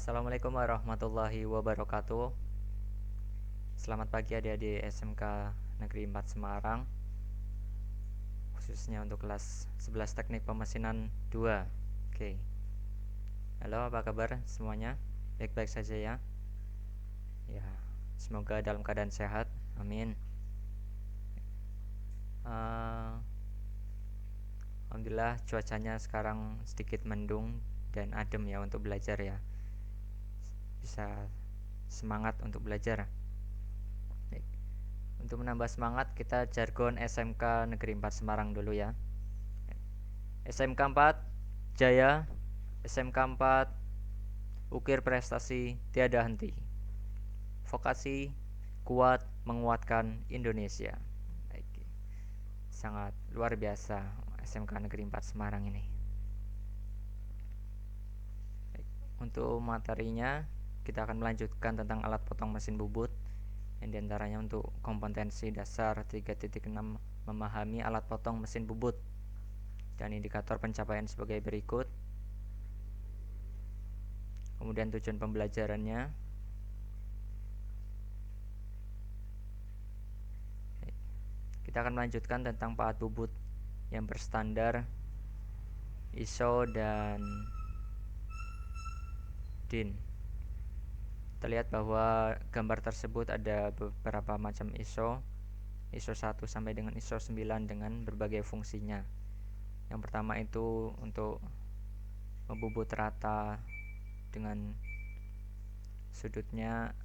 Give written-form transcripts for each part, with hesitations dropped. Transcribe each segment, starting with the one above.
Assalamualaikum warahmatullahi wabarakatuh. Selamat pagi adik-adik SMK Negeri 4 Semarang, khususnya untuk kelas 11 Teknik Pemesinan 2. Oke. Halo, apa kabar semuanya? Baik-baik saja ya? Ya, semoga dalam keadaan sehat. Amin. Alhamdulillah cuacanya sekarang sedikit mendung dan adem ya untuk belajar ya. Bisa semangat untuk belajar. Baik. Untuk menambah semangat, kita jargon SMK Negeri 4 Semarang dulu ya. SMK 4 Jaya, SMK 4 ukir prestasi tiada henti. Vokasi kuat menguatkan Indonesia. Baik. Sangat luar biasa SMK Negeri 4 Semarang ini. Baik. Untuk materinya kita akan melanjutkan tentang alat potong mesin bubut, yang diantaranya untuk kompetensi dasar 3.6 memahami alat potong mesin bubut dan indikator pencapaian sebagai berikut. Kemudian tujuan pembelajarannya. Kita akan melanjutkan tentang pahat bubut yang berstandar ISO dan DIN. Kita lihat bahwa gambar tersebut ada beberapa macam ISO 1 sampai dengan ISO 9 dengan berbagai fungsinya. Yang pertama itu untuk membubut rata dengan sudutnya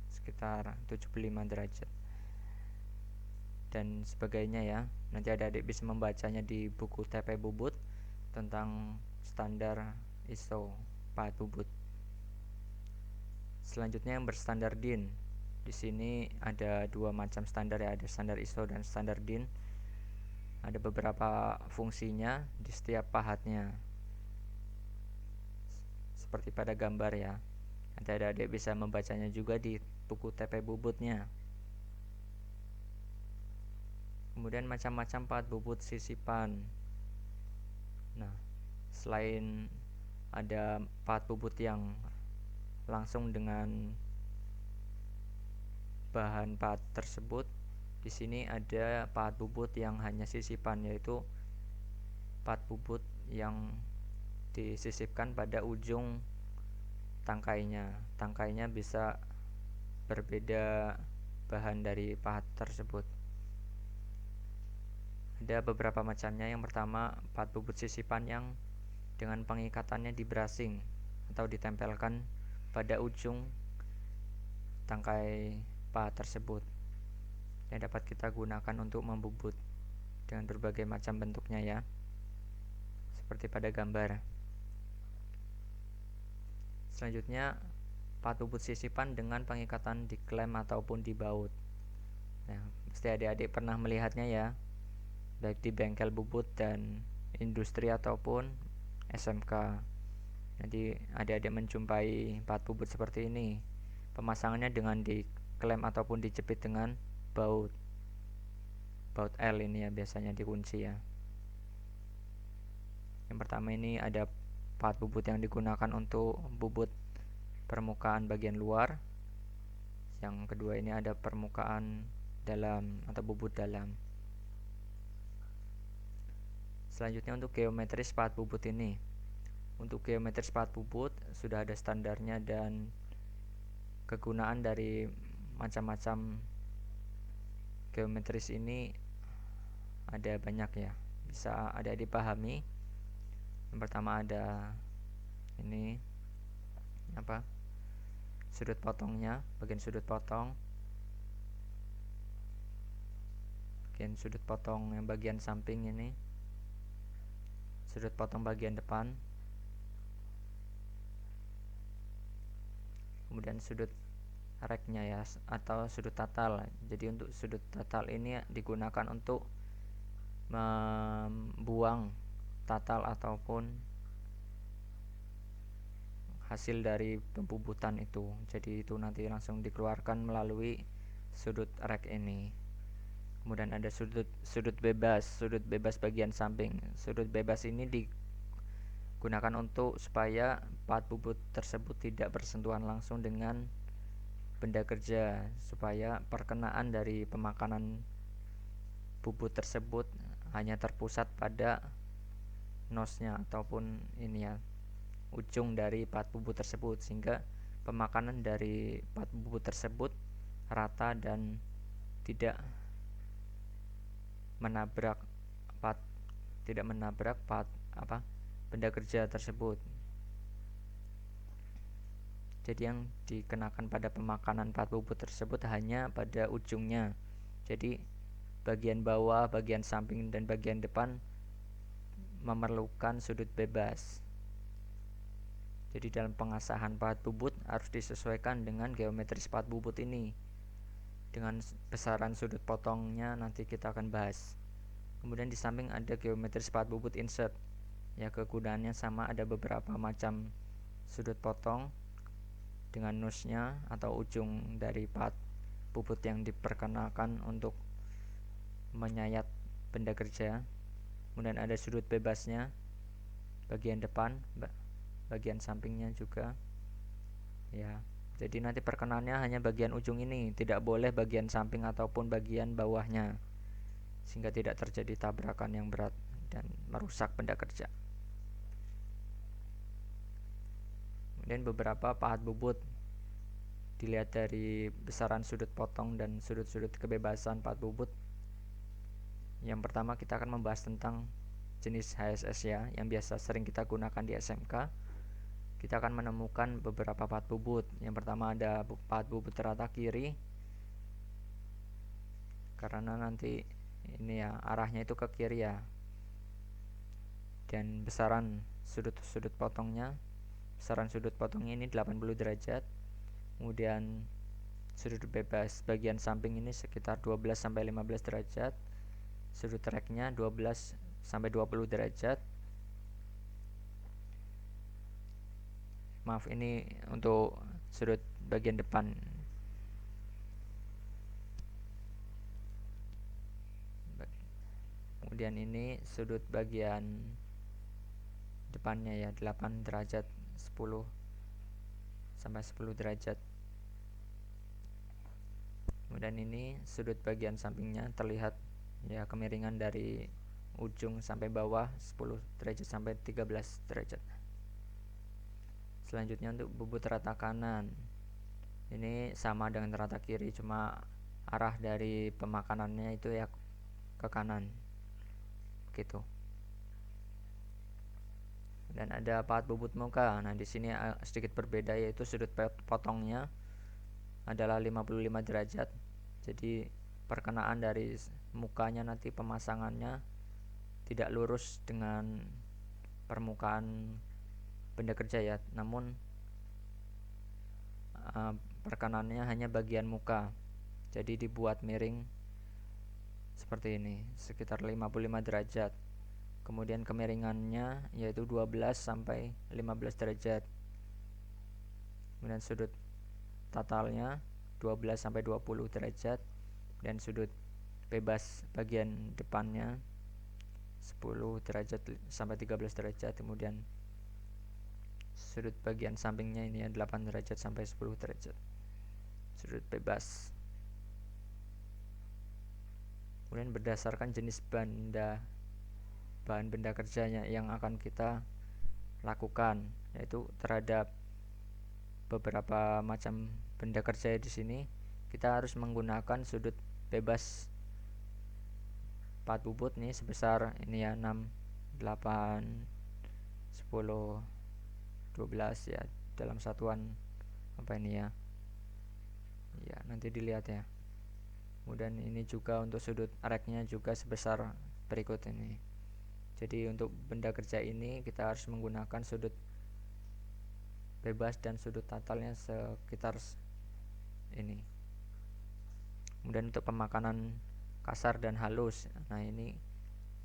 sekitar 75 derajat dan sebagainya ya. Nanti adik-adik bisa membacanya di buku TP Bubut tentang standar ISO pahat bubut. Selanjutnya yang berstandar DIN. Di sini ada dua macam standar ya, ada standar ISO dan standar DIN. Ada beberapa fungsinya di setiap pahatnya, seperti pada gambar ya. Nanti adik-adik bisa membacanya juga di buku TP Bubutnya. Kemudian macam-macam pahat bubut sisipan. Nah, selain ada pahat bubut yang langsung dengan bahan pahat tersebut, di sini ada pahat bubut yang hanya sisipan, yaitu pahat bubut yang disisipkan pada ujung tangkainya. Tangkainya bisa berbeda bahan dari pahat tersebut. Ada beberapa macamnya. Yang pertama, pahat bubut sisipan yang dengan pengikatannya di bracing atau ditempelkan pada ujung tangkai pahat tersebut, yang dapat kita gunakan untuk membubut dengan berbagai macam bentuknya ya, seperti pada gambar. Selanjutnya, pahat bubut sisipan dengan pengikatan di klem ataupun di baut. Nah, pasti adik-adik pernah melihatnya ya, baik di bengkel bubut dan industri ataupun SMK. Jadi adik-adik menjumpai pahat bubut seperti ini. Pemasangannya dengan di klem ataupun dijepit dengan baut L ini ya, biasanya dikunci ya. Yang pertama ini ada pahat bubut yang digunakan untuk bubut permukaan bagian luar. Yang kedua ini ada permukaan dalam atau bubut dalam. Selanjutnya untuk geometris pahat bubut ini. Untuk geometris pahat bubut sudah ada standarnya dan kegunaan dari macam-macam geometris ini ada banyak ya, bisa ada dipahami. Yang pertama ada ini sudut potongnya, bagian sudut potong yang bagian samping ini, sudut potong bagian depan, kemudian sudut reknya ya, atau sudut tatal. Jadi untuk sudut tatal ini digunakan untuk membuang tatal ataupun hasil dari pembubutan itu. Jadi itu nanti langsung dikeluarkan melalui sudut rek ini. Kemudian ada sudut bebas bagian samping. Sudut bebas ini gunakan untuk supaya pahat bubut tersebut tidak bersentuhan langsung dengan benda kerja, supaya perkenaan dari pemakanan bubut tersebut hanya terpusat pada nosnya ataupun ini ya, ujung dari pahat bubut tersebut, sehingga pemakanan dari pahat bubut tersebut rata dan tidak menabrak pahat benda kerja tersebut. Jadi yang dikenakan pada pemakanan pahat bubut tersebut hanya pada ujungnya. Jadi bagian bawah, bagian samping, dan bagian depan memerlukan sudut bebas. Jadi dalam pengasahan pahat bubut harus disesuaikan dengan geometris pahat bubut ini. Dengan besaran sudut potongnya nanti kita akan bahas. Kemudian di samping ada geometris pahat bubut insert. Ya, kegunaannya sama, ada beberapa macam sudut potong dengan nusnya atau ujung dari pahat bubut yang diperkenalkan untuk menyayat benda kerja. Kemudian ada sudut bebasnya, bagian depan, bagian sampingnya juga. Ya, jadi nanti perkenalnya hanya bagian ujung ini, tidak boleh bagian samping ataupun bagian bawahnya, sehingga tidak terjadi tabrakan yang berat dan merusak benda kerja. Kemudian beberapa pahat bubut dilihat dari besaran sudut potong dan sudut-sudut kebebasan pahat bubut. Yang pertama kita akan membahas tentang jenis HSS ya, yang biasa sering kita gunakan di SMK. Kita akan menemukan beberapa pahat bubut. Yang pertama ada pahat bubut rata kiri, karena nanti ini ya, arahnya itu ke kiri ya, dan besaran sudut potongnya, besaran sudut potongnya ini 80 derajat. Kemudian sudut bebas bagian samping ini sekitar 12 sampai 15 derajat. Sudut reknya 12 sampai 20 derajat. Maaf, ini untuk sudut bagian depan. Kemudian ini sudut bagian depannya ya, 8 derajat, 10 sampai 10 derajat. Kemudian ini sudut bagian sampingnya terlihat ya, kemiringan dari ujung sampai bawah 10 derajat sampai 13 derajat. Selanjutnya untuk bubut rata kanan, ini sama dengan rata kiri, cuma arah dari pemakanannya itu ya ke kanan gitu. Dan ada pahat bubut muka. Nah, di sini sedikit berbeda, yaitu sudut potongnya adalah 55 derajat. Jadi perkenaan dari mukanya nanti pemasangannya tidak lurus dengan permukaan benda kerja ya, namun perkenaannya hanya bagian muka. Jadi dibuat miring seperti ini, sekitar 55 derajat. Kemudian kemiringannya yaitu 12 sampai 15 derajat. Kemudian sudut totalnya 12 sampai 20 derajat, dan sudut bebas bagian depannya 10 derajat sampai 13 derajat. Kemudian sudut bagian sampingnya ini 8 derajat sampai 10 derajat. Sudut bebas. Kemudian berdasarkan jenis bahan benda kerjanya yang akan kita lakukan, yaitu terhadap beberapa macam benda kerja di sini kita harus menggunakan sudut bebas pahat bubut nih sebesar ini ya, 6, 8, 10, 12 ya, dalam satuan apa ini ya. Ya, nanti dilihat ya. Kemudian ini juga untuk sudut reknya juga sebesar berikut ini. Jadi untuk benda kerja ini kita harus menggunakan sudut bebas dan sudut totalnya sekitar ini. Kemudian untuk pemakanan kasar dan halus, nah ini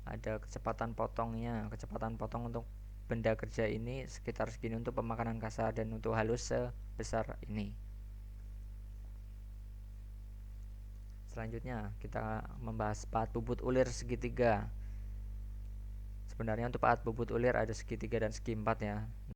ada kecepatan potongnya. Kecepatan potong untuk benda kerja ini sekitar segini untuk pemakanan kasar, dan untuk halus sebesar ini. Selanjutnya kita membahas pahat bubut ulir segitiga. Sebenarnya untuk paat bubut ulir ada segi 3 dan segi 4 ya.